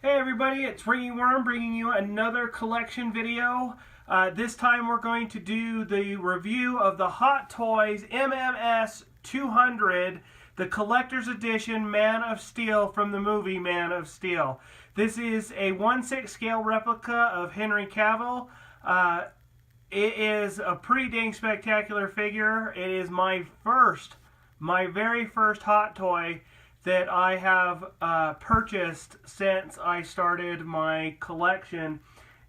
Hey everybody, it's Ringingworm bringing you another collection video. This time we're going to do the review of the Hottoys MMS 200, the collector's edition Man of Steel from the movie Man of Steel. This is a 1/6 scale replica of Henry Cavill. It is a pretty dang spectacular figure. It is my very first Hot Toy that I have purchased since I started my collection,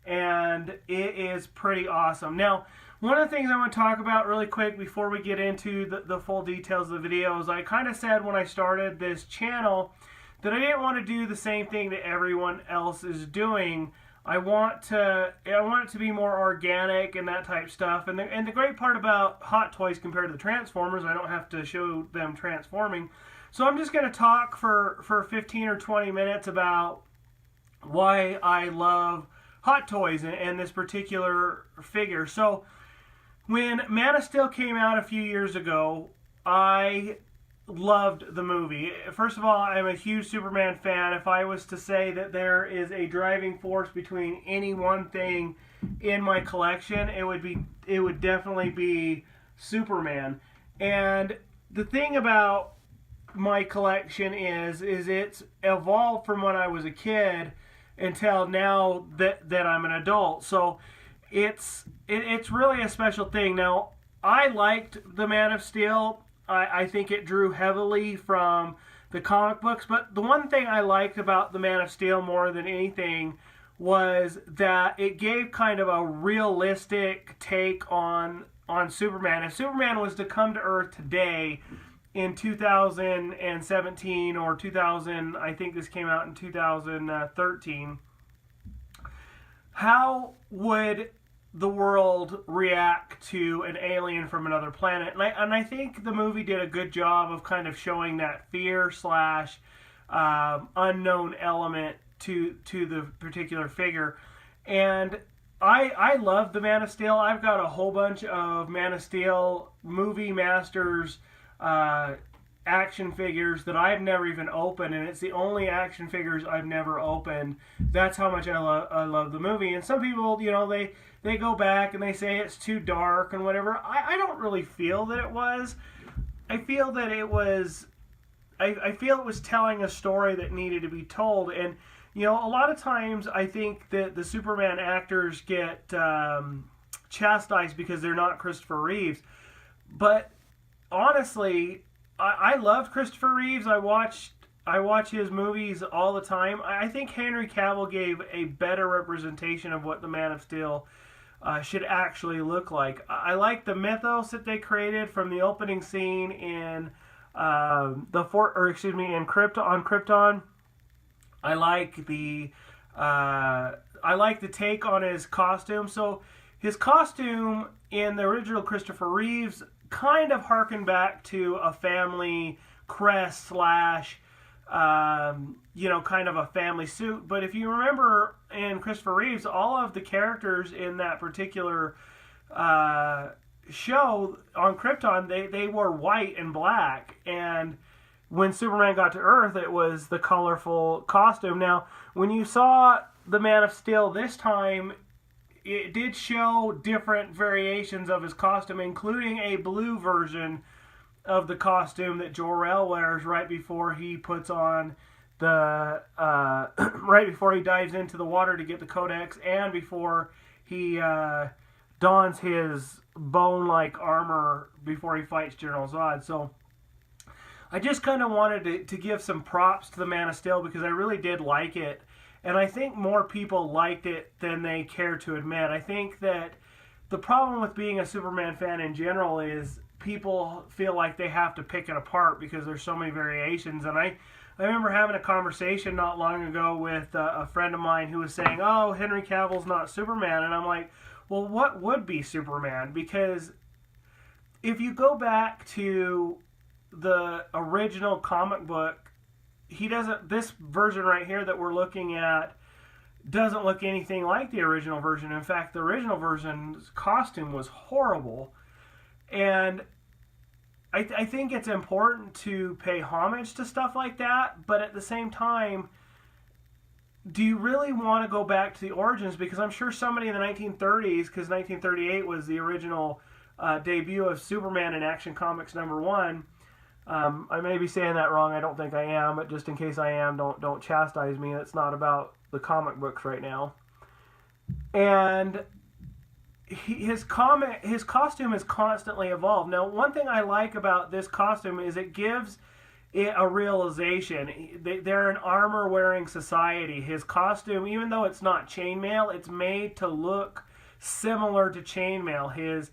and it is pretty awesome. Now, one of the things I want to talk about really quick before we get into the full details of the video is I kind of said when I started this channel that I didn't want to do the same thing that everyone else is doing. I want it to be more organic and that type stuff. And the great part about Hot Toys compared to the Transformers, I don't have to show them transforming. So I'm just going to talk for 15 or 20 minutes about why I love Hot Toys and this particular figure. So when Man of Steel came out a few years ago, I loved the movie. First of all, I'm a huge Superman fan. If I was to say that there is a driving force between any one thing in my collection, it would definitely be Superman. And the thing about my collection is it's evolved from when I was a kid until now that I'm an adult. So it's really a special thing. Now, I liked the Man of Steel. I think it drew heavily from the comic books, but the one thing I liked about the Man of Steel more than anything was that it gave kind of a realistic take on Superman. If Superman was to come to Earth today in 2017 or 2000, I think this came out in 2013, how would the world react to an alien from another planet? And I think the movie did a good job of kind of showing that fear slash unknown element to the particular figure. And I love the Man of Steel. I've got a whole bunch of Man of Steel Movie Masters action figures that I've never even opened, and it's the only action figures I've never opened. That's how much I love the movie. And some people, you know, they go back and they say it's too dark and whatever. I don't really feel that it was. I feel that it was I feel it was telling a story that needed to be told. And you know, a lot of times I think that the Superman actors get chastised because they're not Christopher Reeves. But honestly, I loved Christopher Reeves. I watch his movies all the time. I think Henry Cavill gave a better representation of what the Man of Steel should actually look like. I like the mythos that they created from the opening scene in on Krypton. I like the take on his costume. So his costume in the original Christopher Reeves kind of harkened back to a family crest slash, you know, kind of a family suit. But if you remember in Christopher Reeves, all of the characters in that particular show on Krypton, they wore white and black. And when Superman got to Earth, it was the colorful costume. Now, when you saw the Man of Steel this time, it did show different variations of his costume, including a blue version of the costume that Jor-El wears right before he puts on the right before he dives into the water to get the Codex, and before he dons his bone-like armor before he fights General Zod. So I just kind of wanted to give some props to the Man of Steel because I really did like it. And I think more people liked it than they care to admit. I think that the problem with being a Superman fan in general is people feel like they have to pick it apart because there's so many variations. And I remember having a conversation not long ago with a friend of mine who was saying, oh, Henry Cavill's not Superman. And I'm like, well, what would be Superman? Because if you go back to the original comic book, this version right here that we're looking at doesn't look anything like the original version. In fact, the original version's costume was horrible. And I think it's important to pay homage to stuff like that, but at the same time, do you really want to go back to the origins? Because I'm sure somebody in the 1930s, because 1938 was the original debut of Superman in Action Comics #1. I may be saying that wrong. I don't think I am, but just in case I am, don't chastise me. It's not about the comic books right now. And his costume has constantly evolved. Now, one thing I like about this costume is it gives it a realization. They're an armor-wearing society. His costume, even though it's not chainmail, it's made to look similar to chainmail.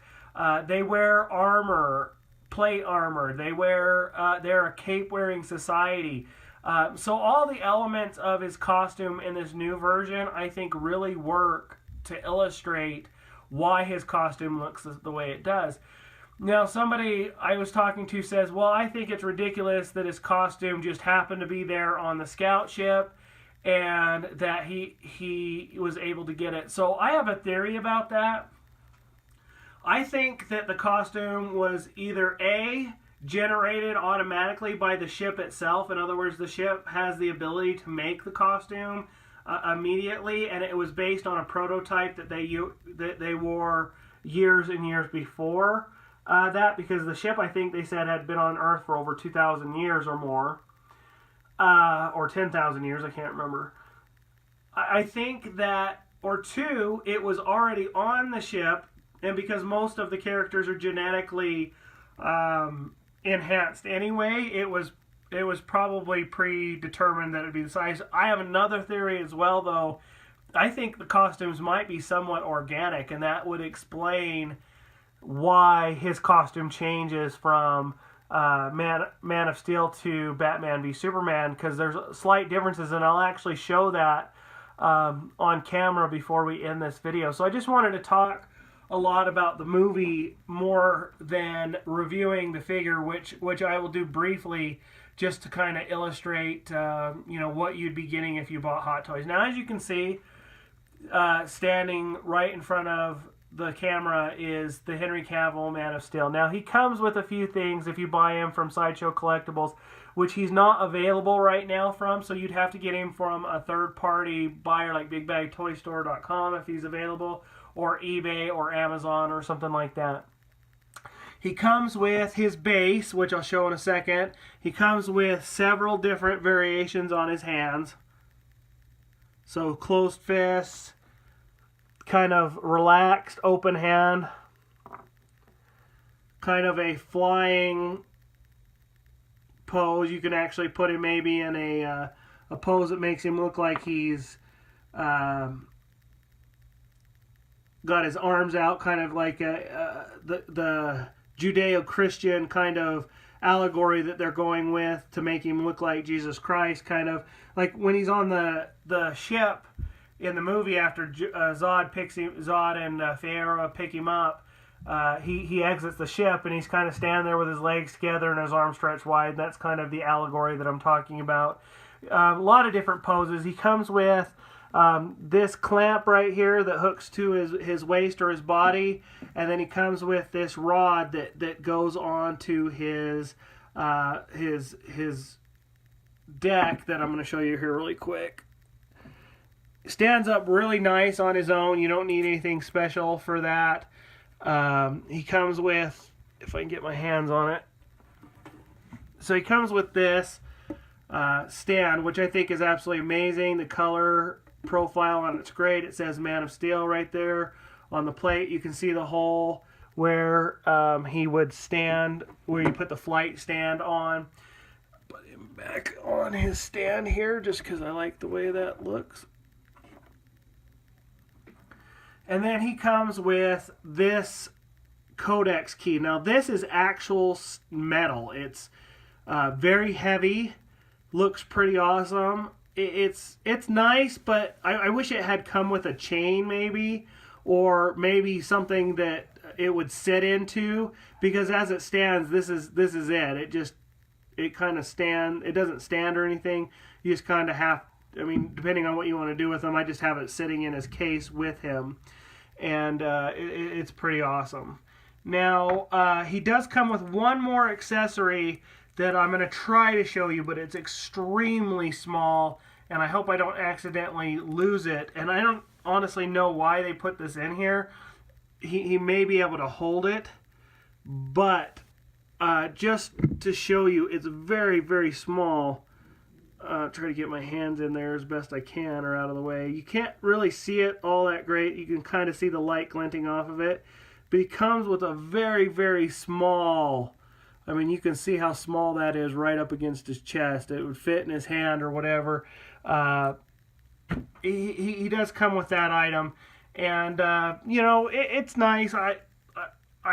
They wear armor, plate armor. They're a cape-wearing society. So all the elements of his costume in this new version, I think, really work to illustrate why his costume looks the way it does. Now, somebody I was talking to says, well, I think it's ridiculous that his costume just happened to be there on the scout ship and that he was able to get it. So I have a theory about that. I think that the costume was either A, generated automatically by the ship itself. In other words, the ship has the ability to make the costume immediately, and it was based on a prototype that they wore years and years before that, because the ship, I think they said, had been on Earth for over 2,000 years or more, or 10,000 years, I can't remember. I think that, or two, it was already on the ship, and because most of the characters are genetically enhanced anyway, it was probably predetermined that it'd be the size. I have another theory as well, though. I think the costumes might be somewhat organic, and that would explain why his costume changes from Man of Steel to Batman v Superman, because there's slight differences, and I'll actually show that on camera before we end this video. So I just wanted to talk a lot about the movie more than reviewing the figure, which I will do briefly, just to kind of illustrate, what you'd be getting if you bought Hot Toys. Now, as you can see, standing right in front of the camera is the Henry Cavill Man of Steel. Now, he comes with a few things if you buy him from Sideshow Collectables, which he's not available right now from, so you'd have to get him from a third-party buyer like BigBagToyStore.com if he's available, or eBay or Amazon or something like that. He comes with his base, which I'll show in a second. He comes with several different variations on his hands. So closed fists, kind of relaxed open hand, kind of a flying pose. You can actually put him maybe in a pose that makes him look like he's got his arms out, kind of like the Judeo-Christian kind of allegory that they're going with to make him look like Jesus Christ, kind of like when he's on the ship in the movie after Zod and Feyre pick him up. He exits the ship and he's kind of standing there with his legs together and his arms stretched wide. That's kind of the allegory that I'm talking about. A lot of different poses. He comes with this clamp right here that hooks to his waist or his body, and then he comes with this rod that goes on to his deck that I'm going to show you here really quick. Stands up really nice on his own. You don't need anything special for that. He comes with, if I can get my hands on it, so he comes with this stand, which I think is absolutely amazing. The color profile on it's great. It says Man of Steel right there on the plate. You can see the hole where he would stand, where you put the flight stand on. Put him back on his stand here just because I like the way that looks. And then he comes with this codex key. Now this is actual metal. It's very heavy, looks pretty awesome. It's nice, but I wish it had come with a chain maybe, or maybe something that it would sit into, because as it stands, this is it. It kind of it doesn't stand or anything. You just kind of have, I mean, depending on what you want to do with him, I just have it sitting in his case with him, and it's pretty awesome. Now, he does come with one more accessory that I'm going to try to show you, but it's extremely small, and I hope I don't accidentally lose it. And I don't honestly know why they put this in here. He may be able to hold it, but just to show you, it's very, very small. Try to get my hands in there as best I can or out of the way. You can't really see it all that great. You can kind of see the light glinting off of it. But he comes with a very, very small, I mean, you can see how small that is right up against his chest. It would fit in his hand or whatever. He does come with that item. And, you know, it's nice. I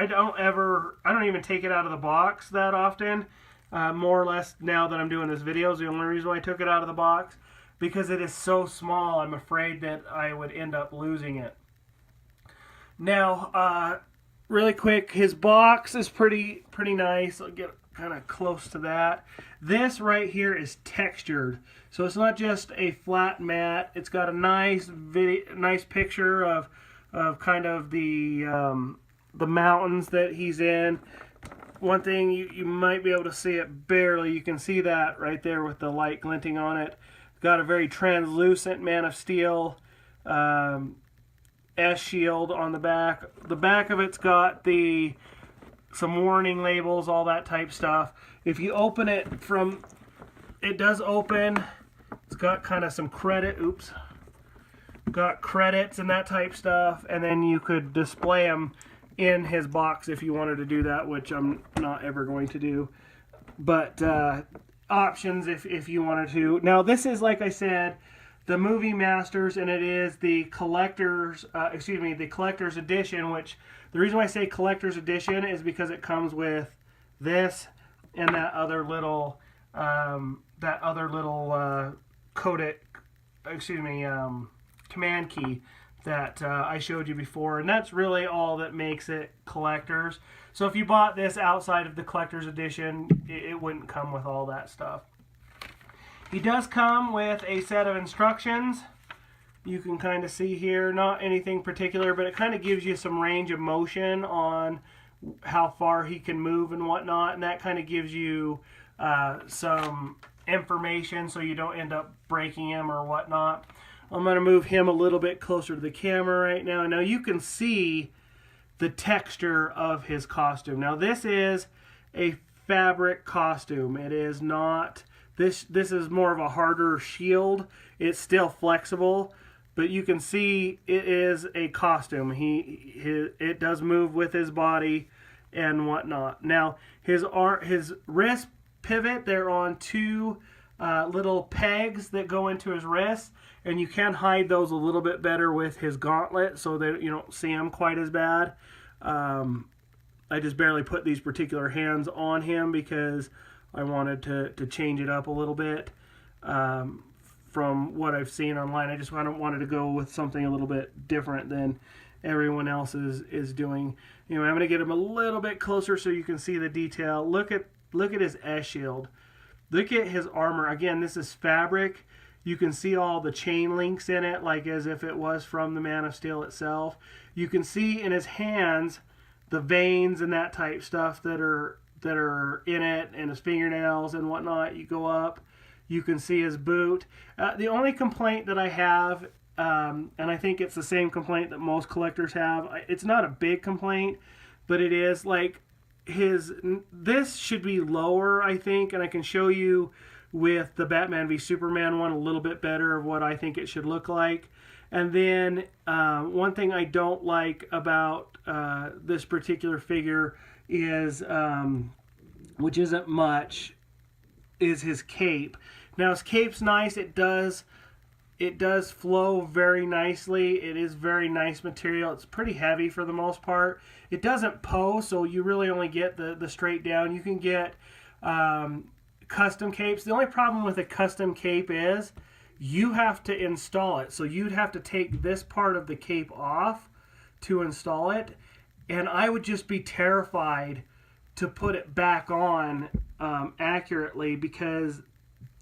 don't even take it out of the box that often. More or less now that I'm doing this video is the only reason why I took it out of the box, because it is so small. I'm afraid that I would end up losing it. Now, really quick, his box is pretty nice. I'll get kind of close to that. This right here is textured, so it's not just a flat mat. It's got a nice picture of kind of the mountains that he's in. One thing, you might be able to see it barely. You can see that right there with the light glinting on it. It's got a very translucent Man of Steel S shield on the back. The back of it's got some warning labels, all that type stuff. If you open it it does open. It's got kind of some credits and that type stuff, and then you could display them in his box if you wanted to do that, which I'm not ever going to do. But options if you wanted to. Now this is, like I said, the Movie Masters, and it is the collector's edition, which the reason why I say collector's edition is because it comes with this and that other little command key that I showed you before, and that's really all that makes it collector's. So if you bought this outside of the collector's edition, it wouldn't come with all that stuff. He does come with a set of instructions. You can kind of see here, not anything particular, but it kind of gives you some range of motion on how far he can move and whatnot, and that kind of gives you some information so you don't end up breaking him or whatnot. I'm going to move him a little bit closer to the camera right now. Now you can see the texture of his costume. Now this is a fabric costume. It is not, this is more of a harder shield. It's still flexible, but you can see it is a costume. It does move with his body and whatnot. Now his wrist pivot, they're on two little pegs that go into his wrist, and you can hide those a little bit better with his gauntlet so that you don't see him quite as bad. I just barely put these particular hands on him because I wanted to change it up a little bit from what I've seen online. I wanted to go with something a little bit different than everyone else is doing. Anyway, I'm going to get him a little bit closer so you can see the detail. Look at his S shield. Look at his armor. Again, this is fabric. You can see all the chain links in it, like as if it was from the Man of Steel itself. You can see in his hands the veins and that type stuff that are in it, and his fingernails and whatnot. You go up, you can see his boot. The only complaint that I have, and I think it's the same complaint that most collectors have, it's not a big complaint, but it is like this should be lower, I think, and I can show you with the Batman v Superman one a little bit better of what I think it should look like. And then one thing I don't like about this particular figure is, which isn't much, is his cape. Now his cape's nice. It does flow very nicely. It is very nice material. It's pretty heavy for the most part. It doesn't pose, so you really only get the straight down. You can get custom capes. The only problem with a custom cape is you have to install it. So you'd have to take this part of the cape off to install it. And I would just be terrified to put it back on accurately, because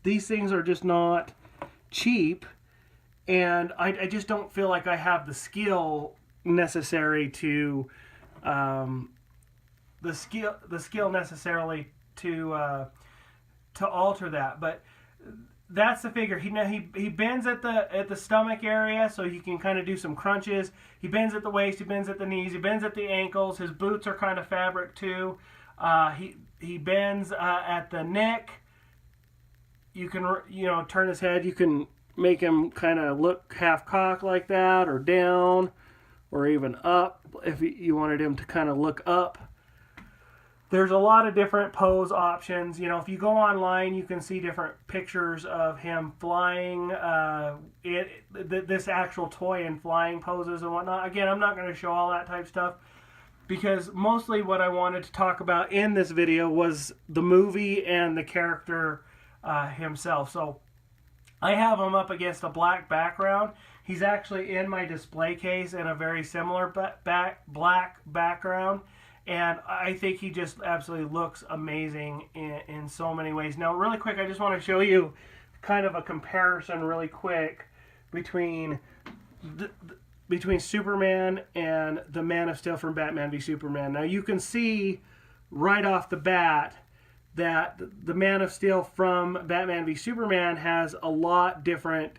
these things are just not cheap. And I just don't feel like I have the skill necessary to alter that. But that's the figure. He bends at the stomach area, so he can kind of do some crunches. He bends at the waist. He bends at the knees. He bends at the ankles. His boots are kind of fabric too. He bends at the neck. You can turn his head. You can make him kind of look half cocked like that, or down, or even up if you wanted him to kind of look up. There's a lot of different pose options. You know, if you go online, you can see different pictures of him flying, this actual toy in flying poses and whatnot. Again, I'm not going to show all that type of stuff because mostly what I wanted to talk about in this video was the movie and the character himself. So I have him up against a black background. He's actually in my display case in a very similar black background. And I think he just absolutely looks amazing in so many ways. Now, really quick, I just want to show you kind of a comparison really quick between Superman and the Man of Steel from Batman v Superman. Now, you can see right off the bat that the Man of Steel from Batman v Superman has a lot different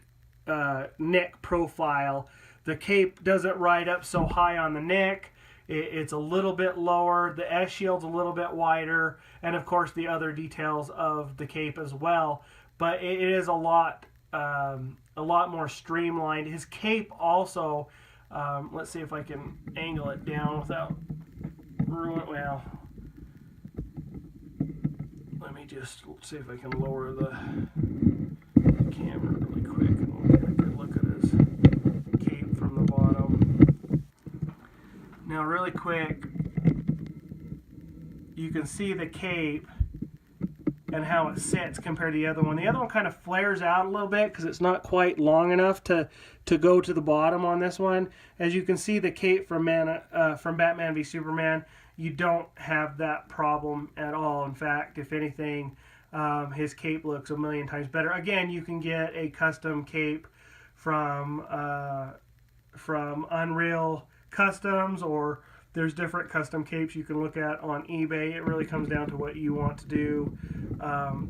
neck profile. The cape doesn't ride up so high on the neck. It's a little bit lower. The S shield's a little bit wider, and of course the other details of the cape as well. But it is a lot more streamlined. His cape also, let's see if I can angle it down without ruining. Well, let me just see if I can lower the camera really quick, and we'll get a good look at his cape from the bottom. Now, really quick, you can see the cape and how it sits compared to the other one. The other one kind of flares out a little bit because it's not quite long enough to go to the bottom on this one. As you can see, the cape from Batman v Superman, you don't have that problem at all. In fact, if anything, his cape looks a million times better. Again, you can get a custom cape from Unreal Customs, or there's different custom capes you can look at on eBay. It really comes down to what you want to do.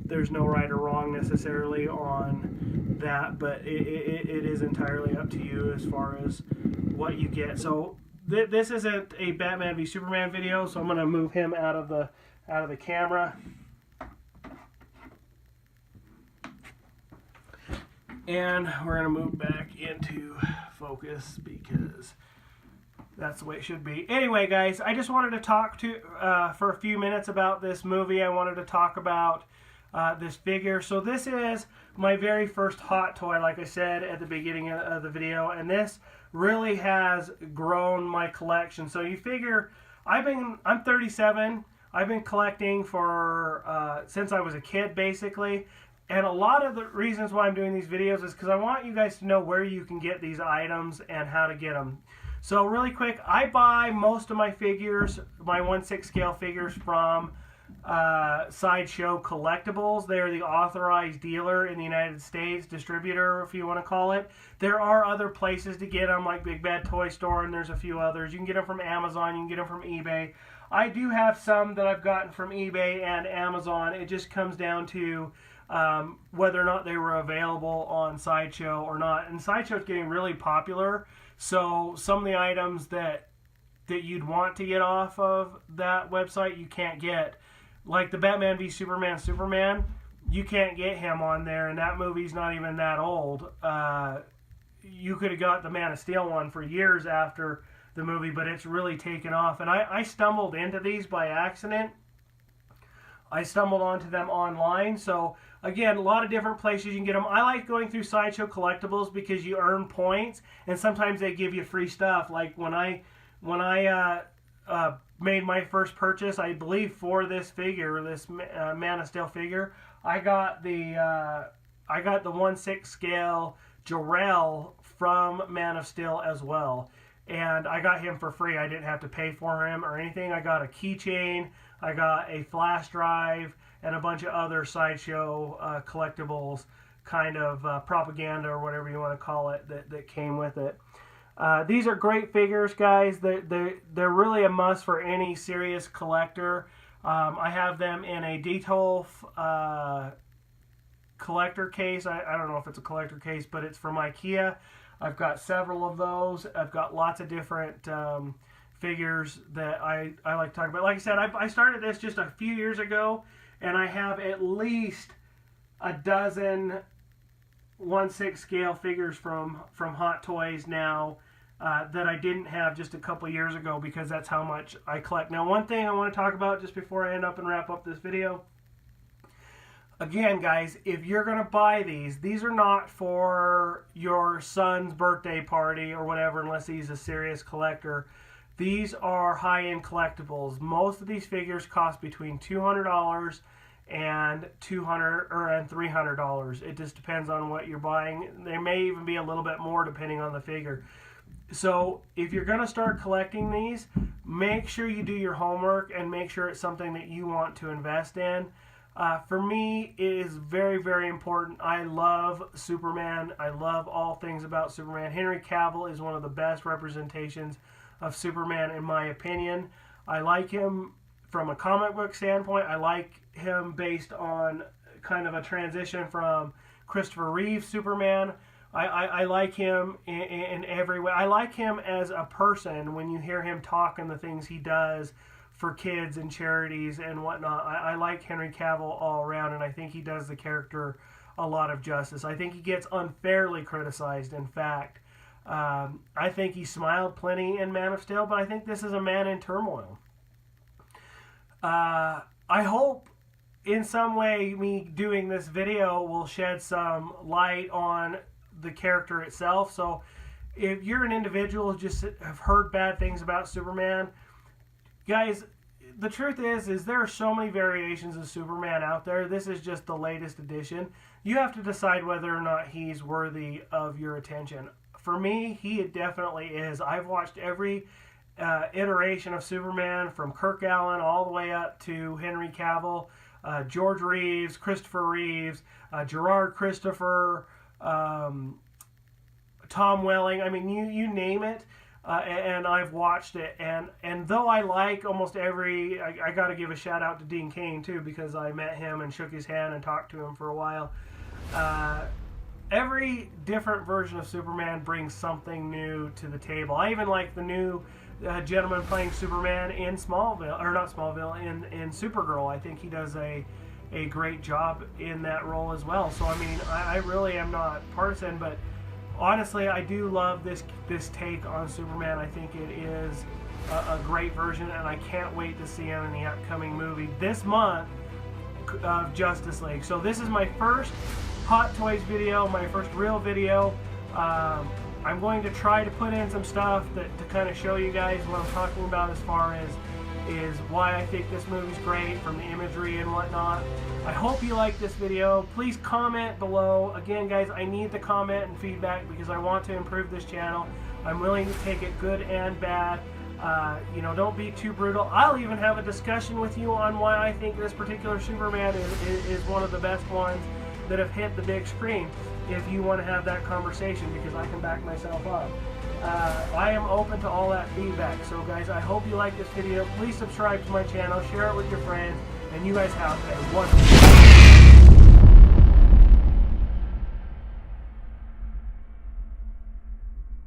There's no right or wrong necessarily on that, but it is entirely up to you as far as what you get. So this isn't a Batman v Superman video, so I'm going to move him out of the camera. And we're going to move back into focus because that's the way it should be. Anyway, guys, I just wanted to talk for a few minutes about this movie. I wanted to talk about this figure. So this is my very first hot toy, like I said at the beginning of the video, and this really has grown my collection. So you figure, I'm 37. I've been collecting for since I was a kid, basically. And a lot of the reasons why I'm doing these videos is because I want you guys to know where you can get these items and how to get them. So really quick, I buy most of my figures, my 1/6 scale figures, from SideshowCollectables. They're the authorized dealer in the United States, distributor if you want to call it. There are other places to get them, like Big Bad Toy Store, and there's a few others. You can get them from Amazon, you can get them from eBay. I do have some that I've gotten from eBay and Amazon. It just comes down to whether or not they were available on Sideshow or not. And Sideshow's getting really popular, so some of the items that you'd want to get off of that website you can't get. Like the Batman v Superman, you can't get him on there, and that movie's not even that old. You could have got the Man of Steel one for years after the movie, but it's really taken off. And I stumbled into these by accident. I stumbled onto them online. So again, a lot of different places you can get them. I like going through Sideshow Collectables because you earn points, and sometimes they give you free stuff. Like when I made my first purchase, I believe for this figure, this Man of Steel figure, I got the 1/6 scale Jor-El from Man of Steel as well. And I got him for free. I didn't have to pay for him or anything. I got a keychain, I got a flash drive, and a bunch of other Sideshow Collectables kind of propaganda or whatever you want to call it that came with it. These are great figures, guys. They're really a must for any serious collector. I have them in a Detolf collector case. I don't know if it's a collector case, but it's from IKEA. I've got several of those. I've got lots of different figures that I like to talk about. Like I said, I started this just a few years ago, and I have at least a dozen 1/6 scale figures from Hottoys now that I didn't have just a couple years ago, because that's how much I collect. Now, one thing I want to talk about just before I end up and wrap up this video. Again, guys, if you're going to buy these are not for your son's birthday party or whatever, unless he's a serious collector. These are high-end collectibles. Most of these figures cost between $200 and $300. It just depends on what you're buying. There may even be a little bit more depending on the figure. So if you're going to start collecting these, make sure you do your homework and make sure it's something that you want to invest in. For me, it is very, very important. I love Superman. I love all things about Superman. Henry Cavill is one of the best representations of Superman, in my opinion. I like him from a comic book standpoint. I like him based on kind of a transition from Christopher Reeve's Superman. I like him in every way. I like him as a person when you hear him talk and the things he does for kids and charities and whatnot. I like Henry Cavill all around, and I think he does the character a lot of justice. I think he gets unfairly criticized, in fact. I think he smiled plenty in Man of Steel, but I think this is a man in turmoil. I hope in some way me doing this video will shed some light on the character itself. So if you're an individual who just have heard bad things about Superman, guys, the truth is there are so many variations of Superman out there. This is just the latest edition. You have to decide whether or not he's worthy of your attention. For me, he definitely is. I've watched every iteration of Superman, from Kirk Allen all the way up to Henry Cavill, George Reeves, Christopher Reeves, Gerard Christopher, Tom Welling. I mean, you name it. And I've watched it, and though I like almost every, I got to give a shout out to Dean Cain too, because I met him and shook his hand and talked to him for a while. Every different version of Superman brings something new to the table. I even like the new gentleman playing Superman in Smallville, or not Smallville, in Supergirl. I think he does a great job in that role as well. So I mean, I really am not partisan, but honestly, I do love this take on Superman. I think it is a great version, and I can't wait to see him in the upcoming movie this month of Justice League. So this is my first Hottoys video, my first real video. I'm going to try to put in some stuff to kind of show you guys what I'm talking about as far as is why I think this movie's great, from the imagery and whatnot. I hope you like this video. Please comment below. Again, guys, I need the comment and feedback because I want to improve this channel. I'm willing to take it good and bad. You know, don't be too brutal. I'll even have a discussion with you on why I think this particular Superman is one of the best ones that have hit the big screen, if you want to have that conversation, because I can back myself up. I am open to all that feedback. So guys, I hope you like this video. Please subscribe to my channel, share it with your friends, and you guys have a wonderful day.